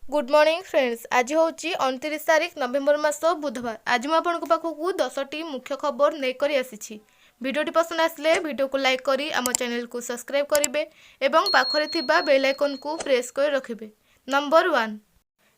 Good morning friends. आज हूँ 29 तारीख नवेम्बर मास बुधवार। आज मुझे आपको पाखक 10टी मुख्य खबर नहीं आसी। भिडियोटी पसंद आसले भिडियो को लाइक करी आम चैनल को सब्सक्राइब करेंगे और पाखरे थिबा बेल आइकन को प्रेस कर रखिए। नंबर 1,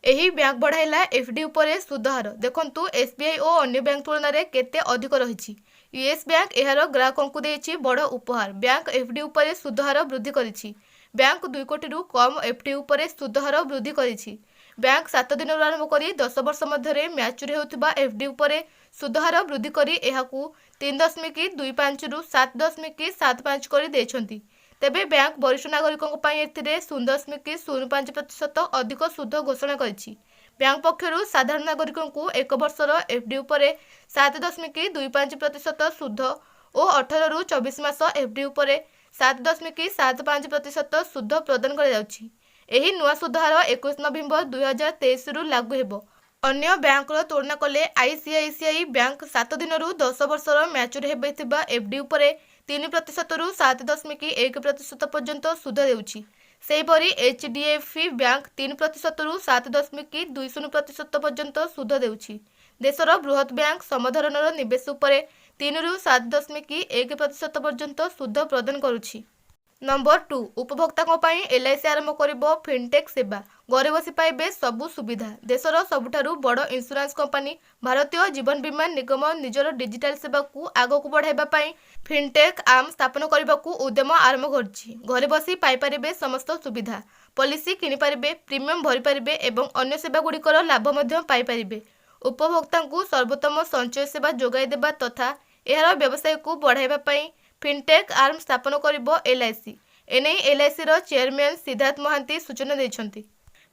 यही बैंक बढ़ाइला एफडी उपरे सुधहार। देखंतु एसबीआई और अन्य बैंक तुलन में केते अधिक रही। यूएस बैंक यार ग्राहकों को देछि बड़ उपहार। बैंक एफडी उपरे सुधहार वृद्धि करिछि। बैंक 2 कोटी रु कम एफडी उपरे सुधहार वृद्धि करिछि। बैंक 7 दिन आरंभ करी 10 वर्ष मध्य मैच्योर होउथिबा एफडी उपरे सुधहार वृद्धि करी एहाकू 3.25 रु 7.75 करी देछंती। तेबे बैंक वरिष्ठ नागरिकों पर 0.05% अधिक सुध घोषणा करिछि। बैंक पक्षरु साधारण नागरिकों को 1 वर्षर एफडी उपरे 7.25% सुध और 18 रु 24 मास एफडी उपरे 7.75% सुध प्रदान करा जाउछि। एही नुआ सुधार 21 नवेम्बर 2023 रु लागू हेबो। अन्य बैंक तुलना कले आईसीआईसीआई बैंक 7 दिन रु 10 वर्षर मैच्योर हेबैथिबा एफडी उपरे 3% रु 7.1% पर्यंत सुध देउछि। सेहीपरि एचडीएफसी बैंक 3% रु 7.20% पर्यंत सुध देउछि। देशर बृहत बैंक समधरणर निवेश उपरे 3 रु 7.1% पर्यंत सुध प्रदान करुछि। नंबर 2, उपभोक्ताओं पर एलआईसी आरंभ करिबो फिनटेक सेवा। घरे बसी पाइबे सबु सुविधा। देशर सबुठारु बड़ इंश्योरेंस कंपनी भारतीय जीवन बीमा निगम निजर डिजिटल सेवा को आगो को बढ़ाइबा पई फिनटेक आर्म स्थापन करने को उद्यम आरंभ करछि। घरे बसी पाई परिबे समस्त सुविधा। पॉलिसी किनि परिबे, प्रीमियम भरि परिबे एवं अन्य सेवा गुड़िकर लाभ मध्य पाई परिबे। उपभोक्ता को सर्वोत्तम संचय सेवा जोगाई देबा तथा एहार व्यवसाय को बढ़ाइबा पई फिनटेक आर्म स्थापन करिबो एलआईसी। एने एलआईसी रो चेयरमैन सिद्धार्थ महांती सूचना दैछंती।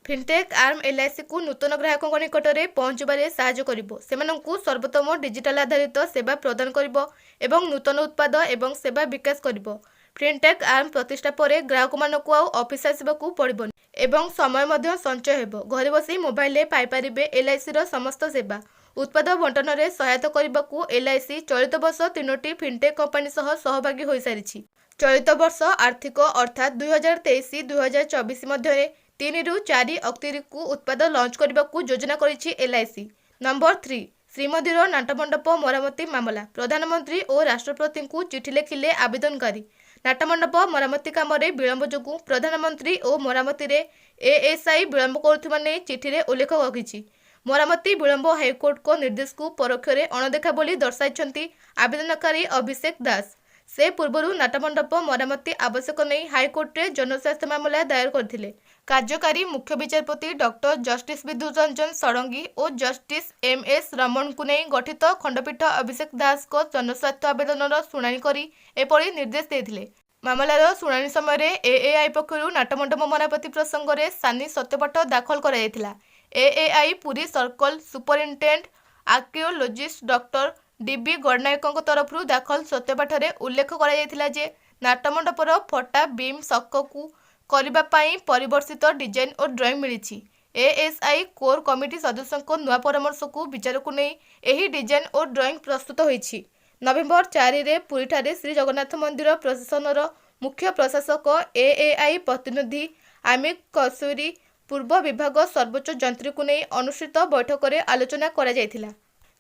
फिनटेक आर्म एलआईसी को नूतन ग्राहकों निकटरे पहुंचबारे साहाय्य करिबो। सेमानंकु सर्वोत्तम डिजिटल आधारित सेवा प्रदान करिबो एवं नूतन उत्पाद एवं सेवा विकास करिबो। फिनटेक आर्म प्रतिष्ठा परे ग्राहक मानकु आउ ऑफिस आसीबाकू पड़िबोनी एवं समय मध्य संचय हेबो। घरे बसी मोबाइल रे पाई परिबे एलआईसी रो समस्त सेवा। उत्पाद बंटन में सहायता करने एलआईसी चलित वर्ष 3टी फिनटेक कंपनी सह सहभागी हो सारी। चलित वर्ष आर्थिक अर्थात 2023-2024 मध्य 3 रु 4 अक्टोबर को उत्पाद लॉन्च करने को योजना करिछि एलआईसी। नंबर 3, श्रीमंदिर नाटमंडप मरामती मामला। प्रधानमंत्री और राष्ट्रपति को चिठी लिखिले आवेदनकारी। नाटमंडप मरामती काम विलंब जोगु प्रधानमंत्री और मरामती एएसआई विलंब करुथिबा नै चिठी रे उल्लेख रखिछि। मरामती विलंब हाईकोर्ट को निर्देश को परोक्षरे अणदेखा बोली दर्शाई आवेदनकारी अभिषेक दास। से पूर्व नाटमंडप मरामती आवश्यक नहीं हाईकोर्ट रे जनस्वास्थ्य मामला दायर करथिले। कार्यकारी मुख्य विचारपति डॉक्टर जस्टिस विद्युत रंजन षडंगी और जस्टिस एमएस रमण को नहीं गठित खंडपीठ अभिषेक दास को जनस्वास्थ्य आवेदन शुणाणी करी एपरि निर्देश देथिले। मामलार शुणाणी समय एएआई पक्षरु नाटमंडप मरामती प्रसंग में सानी सत्यपाठ दाखल कराइथिला। AAI Puri circle superintendent archaeologist doctor DB Gananayak तरफ दाखल सत्यपाठ में उल्लेख कराइथिला जे नाटमंडपर फटा बीम सक को करबा पई परिवर्तित डिजाइन और ड्राइंग मिली। एएसआई कोर कमिटी सदस्यों नुआ परामर्श को विचार को नहीं एही डिजाइन और ड्राइंग प्रस्तुत होईछि। नवेम्बर 4 रे पुरी ठारे श्री जगन्नाथ मंदिर प्रशासनर मुख्य प्रशासक एएआई प्रतिनिधि आमिक कसूरी पूर्व विभाग सर्वोच्च जंत्री को नहीं अनुष्ठित बैठक में आलोचना करा जायथिला।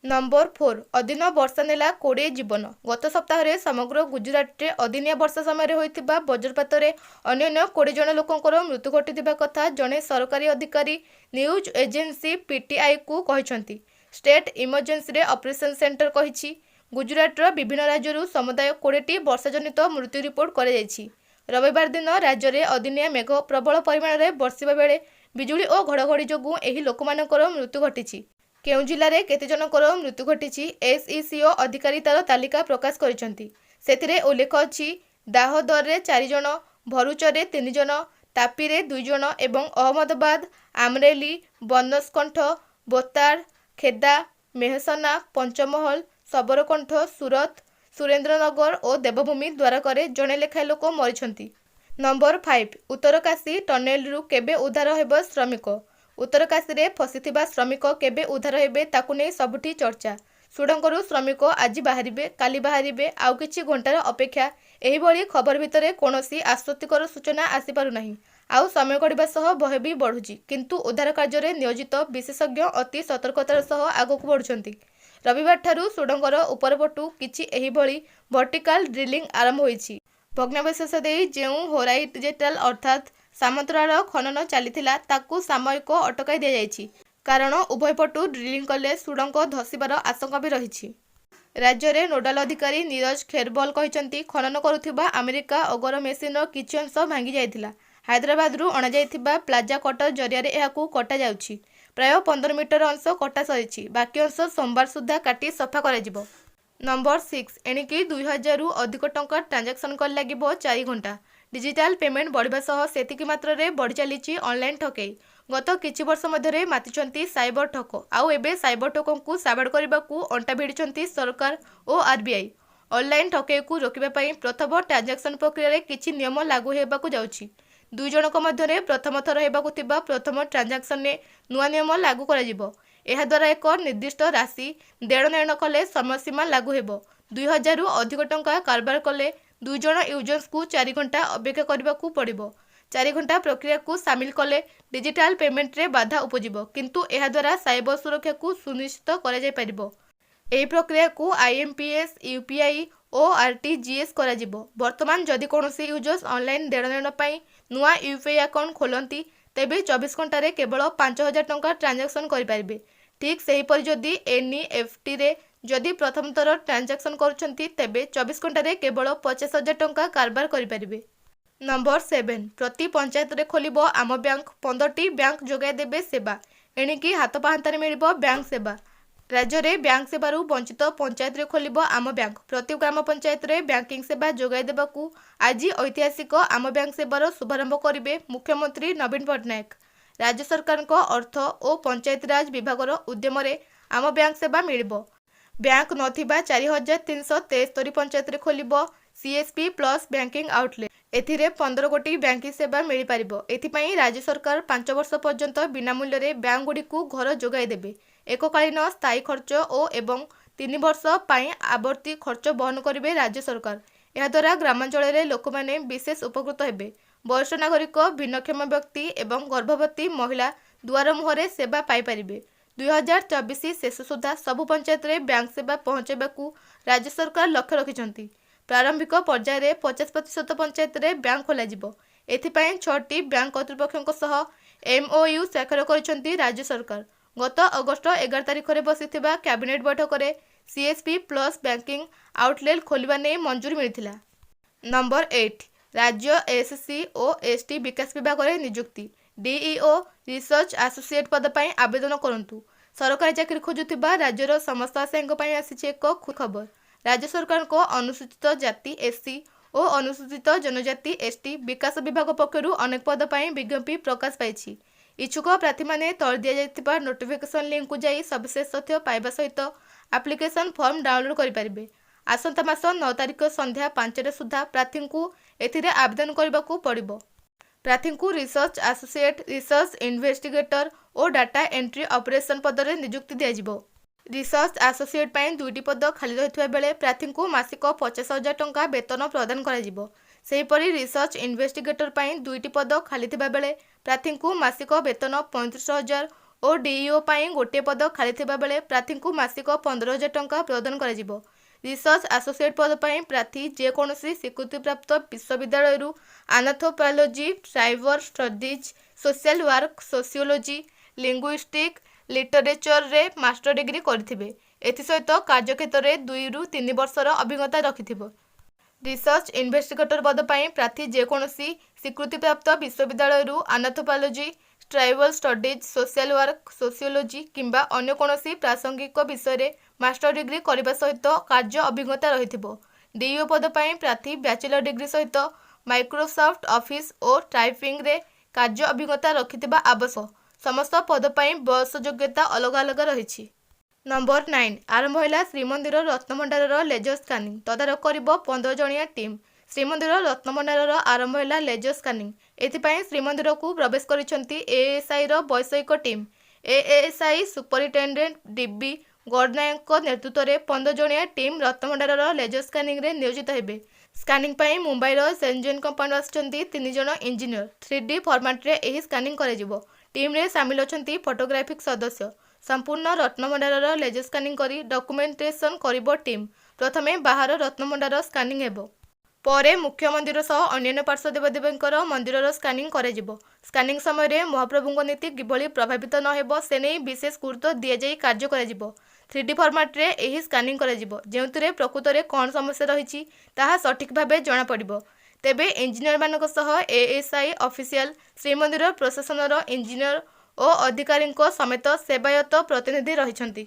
नंबर 4, अदिन वर्षा नेला 20 जीवन। गत सप्ताह समग्र गुजरात रे अदिनिया वर्षा समय होइथिबा वज्रपात रे अन्य 20 जन लोकंकर मृत्यु घटिथिबा कथा जने सरकारी अधिकारी न्यूज एजेंसी पीटीआई को कहिसंती। स्टेट इमरजेंसी रे ऑपरेशन सेंटर कहिछि गुजरात रो विभिन्न राज्यरू समुदाय 20टी वर्षाजनित मृत्यु रिपोर्ट करा जायछि। रविवार दिन राज्य में अदिनिया मेघ प्रबल परिमाण में बर्षिबा बेले बिजुली और घड़घड़ी जोगु एही लोकमानकर मृत्यु घटिछि। केउ जिले में केते जनकर मृत्यु घटिछि एसईसीओ अधिकारी तार तालिका प्रकाश करिसंती। सेथिरे उल्लेख अछि दाहोदर रे 4 जन, भरुच रे 3 जन, तापी रे 2 जन एवं अहमदाबाद, आमरेली, बनस्कंठ, बोतार, खेदा, मेहसना, पंचमहल, सबरकंठ, सूरत, सुरेंद्रनगर और देवभूमि द्वारका जड़े लेखाएं लोक मरीछंती। नंबर 5, उत्तरकाशी टनेल रु केबे उद्धार हेब श्रमिक। उत्तरकाशी रे फसीथिबा श्रमिक केबे उद्धार हेबे ताकु नै सबुठी चर्चा। सुडंगरू श्रमिक आज बाहरिबे, काली बाहरिबे, आउ किछि घंटार अपेक्षा एही भली खबर भितरे कोनोसी आश्वस्तिकर सूचना आसी पारु नाही। ଆଉ ସମୟ ଗଡ଼ିବା ସହ ଭୟ ବି ବଢ଼ୁଛି। କିନ୍ତୁ ଉଦ୍ଧାର କାର୍ଯ୍ୟରେ ନିୟୋଜିତ ବିଶେଷଜ୍ଞ ଅତି ସତର୍କତାର ସହ ଆଗକୁ ବଢ଼ୁଛନ୍ତି। ରବିବାରଠାରୁ ସୁଡ଼ଙ୍ଗର ଉପରପଟୁ କିଛି ଏହିଭଳି ଭର୍ଟିକାଲ ଡ୍ରିଲିଂ ଆରମ୍ଭ ହୋଇଛି। ଭଗ୍ନାବଶେଷ ଦେଇ ଯେଉଁ ହୋରାଇଜେଣ୍ଟାଲ ଅର୍ଥାତ୍ ସମାନ୍ତରାଳ ଖନନ ଚାଲିଥିଲା ତାକୁ ସାମୟିକ ଅଟକାଇ ଦିଆଯାଇଛି। କାରଣ ଉଭୟ ପଟୁ ଡ୍ରିଲିଂ କଲେ ସୁଡ଼ଙ୍ଗ ଧସିବାର ଆଶଙ୍କା ବି ରହିଛି। ରାଜ୍ୟରେ ନୋଡାଲ ଅଧିକାରୀ ନିରଜ ଖେରବଲ କହିଛନ୍ତି, ଖନନ କରୁଥିବା ଆମେରିକା ଅଗର ମେସିନର କିଛି ଅଂଶ ଭାଙ୍ଗି ଯାଇଥିଲା। ହାଇଦ୍ରାବାଦରୁ ଅଣାଯାଇଥିବା ପ୍ଲାଜା କଟର ଜରିଆରେ ଏହାକୁ କଟାଯାଉଛି। ପ୍ରାୟ 15 ମିଟର ଅଂଶ କଟା ସରିଛି। ବାକି ଅଂଶ ସୋମବାର ସୁଦ୍ଧା କାଟି ସଫା କରାଯିବ। ନମ୍ବର 6 ଏଣିକି 2000ରୁ ଅଧିକ ଟଙ୍କା ଟ୍ରାଞ୍ଜାକ୍ସନ କଲେ ଲାଗିବ 4 ଘଣ୍ଟା। ଡିଜିଟାଲ ପେମେଣ୍ଟ ବଢ଼ିବା ସହ ସେତିକି ମାତ୍ରାରେ ବଢ଼ି ଚାଲିଛି ଅନଲାଇନ ଠକେଇ। ଗତ କିଛି ବର୍ଷ ମଧ୍ୟରେ ମାତିଛନ୍ତି ସାଇବର ଠକ। ଆଉ ଏବେ ସାଇବର ଠକଙ୍କୁ ସାବାଡ଼ କରିବାକୁ ଅଣ୍ଟା ଭିଡ଼ିଛନ୍ତି ସରକାର ଓ ଆରବିଆଇ। ଅନଲାଇନ ଠକେଇକୁ ରୋକିବା ପାଇଁ ପ୍ରଥମ ଟ୍ରାଞ୍ଜାକ୍ସନ ପ୍ରକ୍ରିୟାରେ କିଛି ନିୟମ ଲାଗୁ ହେବାକୁ ଯାଉଛି। ଦୁଇ ଜଣଙ୍କ ମଧ୍ୟରେ ପ୍ରଥମ ଥର ହେବାକୁ ଥିବା ପ୍ରଥମ ଟ୍ରାଞ୍ଜାକ୍ସନରେ ନୂଆ ନିୟମ ଲାଗୁ କରାଯିବ। ଏହାଦ୍ୱାରା ଏକ ନିର୍ଦ୍ଦିଷ୍ଟ ରାଶି ଦେଣନେଣ କଲେ ସମୟସୀମା ଲାଗୁ ହେବ। 2000ରୁ ଅଧିକ ଟଙ୍କା କାରବାର କଲେ 2 ଜଣ ୟୁଜର୍ସଙ୍କୁ 4 ଘଣ୍ଟା ଅପେକ୍ଷା କରିବାକୁ ପଡ଼ିବ। 4 ଘଣ୍ଟା ପ୍ରକ୍ରିୟାକୁ ସାମିଲ କଲେ ଡିଜିଟାଲ ପେମେଣ୍ଟରେ ବାଧା ଉପୁଜିବ। କିନ୍ତୁ ଏହାଦ୍ୱାରା ସାଇବର ସୁରକ୍ଷାକୁ ସୁନିଶ୍ଚିତ କରାଯାଇପାରିବ। ଏହି ପ୍ରକ୍ରିୟାକୁ ଆଇଏମପିଏସ୍, ୟୁପିଆଇ ଓ ଆରଟିଜିଏସ୍ କରାଯିବ। ବର୍ତ୍ତମାନ ଯଦି କୌଣସି ୟୁଜର୍ସ ଅନଲାଇନ ଦେଣନେଣ ପାଇଁ ନୂଆ ୟୁପିଆଇ ଆକାଉଣ୍ଟ ଖୋଲନ୍ତି ତେବେ 24 ଘଣ୍ଟାରେ କେବଳ 5000 ଟଙ୍କା ଟ୍ରାଞ୍ଜାକ୍ସନ କରିପାରିବେ। ଠିକ୍ ସେହିପରି ଯଦି ଏନଇଏଫଟିରେ ଯଦି ପ୍ରଥମ ଥର ଟ୍ରାଞ୍ଜାକ୍ସନ କରୁଛନ୍ତି ତେବେ 24 ଘଣ୍ଟାରେ କେବଳ 50,000 ଟଙ୍କା କାରବାର କରିପାରିବେ। ନମ୍ବର 7 ପ୍ରତି ପଞ୍ଚାୟତରେ ଖୋଲିବ ଆମ ବ୍ୟାଙ୍କ। 15ଟି ବ୍ୟାଙ୍କ ଯୋଗାଇ ଦେବେ ସେବା। ଏଣିକି ହାତ ପାହାନ୍ତାରେ ମିଳିବ ବ୍ୟାଙ୍କ ସେବା। ରାଜ୍ୟରେ ବ୍ୟାଙ୍କ ସେବାରୁ ବଞ୍ଚିତ ପଞ୍ଚାୟତରେ ଖୋଲିବ ଆମ ବ୍ୟାଙ୍କ। ପ୍ରତି ଗ୍ରାମ ପଞ୍ଚାୟତରେ ବ୍ୟାଙ୍କିଂ ସେବା ଯୋଗାଇ ଦେବାକୁ ଆଜି ଐତିହାସିକ ଆମ ବ୍ୟାଙ୍କ ସେବାର ଶୁଭାରମ୍ଭ କରିବେ ମୁଖ୍ୟମନ୍ତ୍ରୀ ନବୀନ ପଟ୍ଟନାୟକ। ରାଜ୍ୟ ସରକାରଙ୍କ ଅର୍ଥ ଓ ପଞ୍ଚାୟତିରାଜ ବିଭାଗର ଉଦ୍ୟମରେ ଆମ ବ୍ୟାଙ୍କ ସେବା ମିଳିବ। ବ୍ୟାଙ୍କ ନଥିବା 4373 ପଞ୍ଚାୟତରେ ଖୋଲିବ ସିଏସପି ପ୍ଲସ୍ ବ୍ୟାଙ୍କିଂ ଆଉଟଲେଟ୍। ଏଥିରେ 15 ଗୋଟି ବ୍ୟାଙ୍କିଂ ସେବା ମିଳିପାରିବ। ଏଥିପାଇଁ ରାଜ୍ୟ ସରକାର 5 ବର୍ଷ ପର୍ଯ୍ୟନ୍ତ ବିନାମୂଲ୍ୟରେ ବ୍ୟାଙ୍କଗୁଡ଼ିକୁ ଘର ଯୋଗାଇ ଦେବେ। ଏକକାଳୀନ ସ୍ଥାୟୀ ଖର୍ଚ୍ଚ ଓ ଏବଂ 3 ବର୍ଷ ପାଇଁ ଆବର୍ତ୍ତି ଖର୍ଚ୍ଚ ବହନ କରିବେ ରାଜ୍ୟ ସରକାର। ଏହାଦ୍ୱାରା ଗ୍ରାମାଞ୍ଚଳରେ ଲୋକମାନେ ବିଶେଷ ଉପକୃତ ହେବେ। ବରିଷ୍ଠ ନାଗରିକ, ଭିନ୍ନକ୍ଷମ ବ୍ୟକ୍ତି ଏବଂ ଗର୍ଭବତୀ ମହିଳା ଦୁଆର ମୁହଁରେ ସେବା ପାଇପାରିବେ। 2024 ଶେଷ ସୁଦ୍ଧା ସବୁ ପଞ୍ଚାୟତରେ ବ୍ୟାଙ୍କ ସେବା ପହଞ୍ଚାଇବାକୁ ରାଜ୍ୟ ସରକାର ଲକ୍ଷ୍ୟ ରଖିଛନ୍ତି। ପ୍ରାରମ୍ଭିକ ପର୍ଯ୍ୟାୟରେ 50% ପଞ୍ଚାୟତରେ ବ୍ୟାଙ୍କ ଖୋଲାଯିବ। ଏଥିପାଇଁ 6ଟି ବ୍ୟାଙ୍କ କର୍ତ୍ତୃପକ୍ଷଙ୍କ ସହ ଏମଓୟୁ ସ୍ୱାକ୍ଷର କରିଛନ୍ତି ରାଜ୍ୟ ସରକାର। ଗତ ଅଗଷ୍ଟ 11 ତାରିଖରେ ବସିଥିବା କ୍ୟାବିନେଟ ବୈଠକରେ ସିଏସପି ପ୍ଲସ୍ ବ୍ୟାଙ୍କିଂ ଆଉଟଲେଟ୍ ଖୋଲିବା ନେଇ ମଞ୍ଜୁରୀ ମିଳିଥିଲା। ନମ୍ବର 8 ରାଜ୍ୟ ଏସସି ଓ ଏସଟି ବିକାଶ ବିଭାଗରେ ନିଯୁକ୍ତି। ଡିଇଓ ରିସର୍ଚ୍ଚ ଆସୋସିଏଟ ପଦ ପାଇଁ ଆବେଦନ କରନ୍ତୁ। ସରକାରୀ ଚାକିରି ଖୋଜୁଥିବା ରାଜ୍ୟର ସମସ୍ତ ଆଶାୟୀଙ୍କ ପାଇଁ ଆସିଛି ଏକ ଖବର। ରାଜ୍ୟ ସରକାରଙ୍କ ଅନୁସୂଚିତ ଜାତି ଏସସି ଓ ଅନୁସୂଚିତ ଜନଜାତି ଏସଟି ବିକାଶ ବିଭାଗ ପକ୍ଷରୁ ଅନେକ ପଦ ପାଇଁ ବିଜ୍ଞପ୍ତି ପ୍ରକାଶ ପାଇଛି। ଇଚ୍ଛୁକ ପ୍ରାର୍ଥୀମାନେ ତଳେ ଦିଆଯାଇଥିବା ନୋଟିଫିକେସନ ଲିଙ୍କକୁ ଯାଇ ସବିଶେଷ ତଥ୍ୟ ପାଇବା ସହିତ ଆପ୍ଲିକେସନ ଫର୍ମ ଡାଉନଲୋଡ କରିପାରିବେ। ଆସନ୍ତା ମାସ 9 ତାରିଖ ସନ୍ଧ୍ୟା 5ଟା ସୁଦ୍ଧା ପ୍ରାର୍ଥୀଙ୍କୁ ଏଥିରେ ଆବେଦନ କରିବାକୁ ପଡ଼ିବ। ପ୍ରାର୍ଥୀଙ୍କୁ ରିସର୍ଚ୍ଚ ଆସୋସିଏଟ, ରିସର୍ଚ୍ଚ ଇନଭେଷ୍ଟିଗେଟର ଓ ଡାଟା ଏଣ୍ଟ୍ରି ଅପରେସନ ପଦରେ ନିଯୁକ୍ତି ଦିଆଯିବ। ରିସର୍ଚ୍ଚ ଆସୋସିଏଟ ପାଇଁ 2ଟି ପଦ ଖାଲି ରହିଥିବା ବେଳେ ପ୍ରାର୍ଥୀଙ୍କୁ ମାସିକ 50,000 ଟଙ୍କା ବେତନ ପ୍ରଦାନ କରାଯିବ। ସେହିପରି ରିସର୍ଚ୍ଚ ଇନଭେଷ୍ଟିଗେଟର ପାଇଁ 2ଟି ପଦ ଖାଲି ଥିବା ବେଳେ ପ୍ରାର୍ଥୀଙ୍କୁ ମାସିକ ବେତନ 35,000 ଓ ଡିଇଓ ପାଇଁ ଗୋଟିଏ ପଦ ଖାଲି ଥିବା ବେଳେ ପ୍ରାର୍ଥୀଙ୍କୁ ମାସିକ 15,000 ଟଙ୍କା ପ୍ରଦାନ କରାଯିବ। ରିସର୍ଚ୍ଚ ଆସୋସିଏଟ ପଦ ପାଇଁ ପ୍ରାର୍ଥୀ ଯେକୌଣସି ସ୍ୱୀକୃତିପ୍ରାପ୍ତ ବିଶ୍ୱବିଦ୍ୟାଳୟରୁ anthropology, tribal studies, social work, sociology, linguistic, ଲିଟରେଚରରେ ମାଷ୍ଟର ଡିଗ୍ରୀ କରିଥିବେ। ଏଥିସହିତ କାର୍ଯ୍ୟକ୍ଷେତ୍ରରେ 2ରୁ 3 ବର୍ଷର ଅଭିଜ୍ଞତା ରଖିଥିବ। ରିସର୍ଚ୍ଚ ଇନଭେଷ୍ଟିଗେଟର ପଦ ପାଇଁ ପ୍ରାର୍ଥୀ ଯେକୌଣସି ସ୍ୱୀକୃତିପ୍ରାପ୍ତ ବିଶ୍ୱବିଦ୍ୟାଳୟରୁ anthropology, tribal studies, social work, sociology କିମ୍ବା ଅନ୍ୟ କୌଣସି ପ୍ରାସଙ୍ଗିକ ବିଷୟରେ ମାଷ୍ଟର ଡିଗ୍ରୀ କରିବା ସହିତ କାର୍ଯ୍ୟ ଅଭିଜ୍ଞତା ରହିଥିବ। ଡିଇଓ ପଦ ପାଇଁ ପ୍ରାର୍ଥୀ ବ୍ୟାଚେଲର ଡିଗ୍ରୀ ସହିତ ମାଇକ୍ରୋସଫ୍ଟ ଅଫିସ ଓ ଟାଇପିଂରେ କାର୍ଯ୍ୟ ଅଭିଜ୍ଞତା ରଖିଥିବା ଆବଶ୍ୟକ। ସମସ୍ତ ପଦ ପାଇଁ ବୟସ ଯୋଗ୍ୟତା ଅଲଗା ଅଲଗା ରହିଛି। ନମ୍ବର 9 ଆରମ୍ଭ ହେଲା ଶ୍ରୀମନ୍ଦିର ରତ୍ନଭଣ୍ଡାରର ଲେଜର ସ୍କାନିଂ। ତଦାରଖ କରିବ 15 ଜଣିଆ ଟିମ୍। ଶ୍ରୀମନ୍ଦିର ରତ୍ନଭଣ୍ଡାରର ଆରମ୍ଭ ହେଲା ଲେଜର ସ୍କାନିଂ। ଏଥିପାଇଁ ଶ୍ରୀମନ୍ଦିରକୁ ପ୍ରବେଶ କରିଛନ୍ତି ଏଏସଆଇର ବୈଷୟିକ ଟିମ୍। ଏଏସଆଇ ସୁପରିଟେଣ୍ଡେଣ୍ଟ ଡିବି ଗଡ଼ନାୟକଙ୍କ ନେତୃତ୍ୱରେ 15 ଜଣିଆ ଟିମ୍ ରତ୍ନଭଣ୍ଡାରର ଲେଜର ସ୍କାନିଂରେ ନିୟୋଜିତ ହେବେ। ସ୍କାନିଂ ପାଇଁ ମୁମ୍ବାଇର ସେନଜେନ୍ କମ୍ପାନୀରୁ ଆସିଛନ୍ତି 3 ଜଣ ଇଞ୍ଜିନିୟର। 3D ଫର୍ମାଟ୍ରେ ଏହି ସ୍କାନିଂ କରାଯିବ। ଟିମ୍ରେ ସାମିଲ ଅଛନ୍ତି ଫଟୋଗ୍ରାଫିକ୍ ସଦସ୍ୟ। ସମ୍ପୂର୍ଣ୍ଣ ରତ୍ନଭଣ୍ଡାରର ଲେଜର ସ୍କାନିଂ କରି ଡକୁମେଣ୍ଟେସନ କରିବ ଟିମ୍। ପ୍ରଥମେ ବାହାର ରତ୍ନଭଣ୍ଡାର ସ୍କାନିଂ ହେବ। ପରେ ମୁଖ୍ୟ ମନ୍ଦିର ସହ ଅନ୍ୟାନ୍ୟ ପାର୍ଶ୍ୱ ଦେବାଦେବୀଙ୍କର ମନ୍ଦିରର ସ୍କାନିଂ କରାଯିବ। ସ୍କାନିଂ ସମୟରେ ମହାପ୍ରଭୁଙ୍କ ନୀତି କିଭଳି ପ୍ରଭାବିତ ନ ହେବ ସେ ନେଇ ବିଶେଷ ଗୁରୁତ୍ୱ ଦିଆଯାଇ କାର୍ଯ୍ୟ କରାଯିବ। 3D ଫର୍ମାଟ୍ରେ ଏହି ସ୍କାନିଂ କରାଯିବ, ଯେଉଁଥିରେ ପ୍ରକୃତରେ କ'ଣ ସମସ୍ୟା ରହିଛି ତାହା ସଠିକ୍ ଭାବେ ଜଣାପଡ଼ିବ। ତେବେ ଇଞ୍ଜିନିୟରମାନଙ୍କ ସହ ଏଏସ୍ଆଇ ଅଫିସିଆଲ, ଶ୍ରୀମନ୍ଦିର ପ୍ରଶାସନର ଇଞ୍ଜିନିୟର ଓ ଅଧିକାରୀଙ୍କ ସମେତ ସେବାୟତ ପ୍ରତିନିଧି ରହିଛନ୍ତି।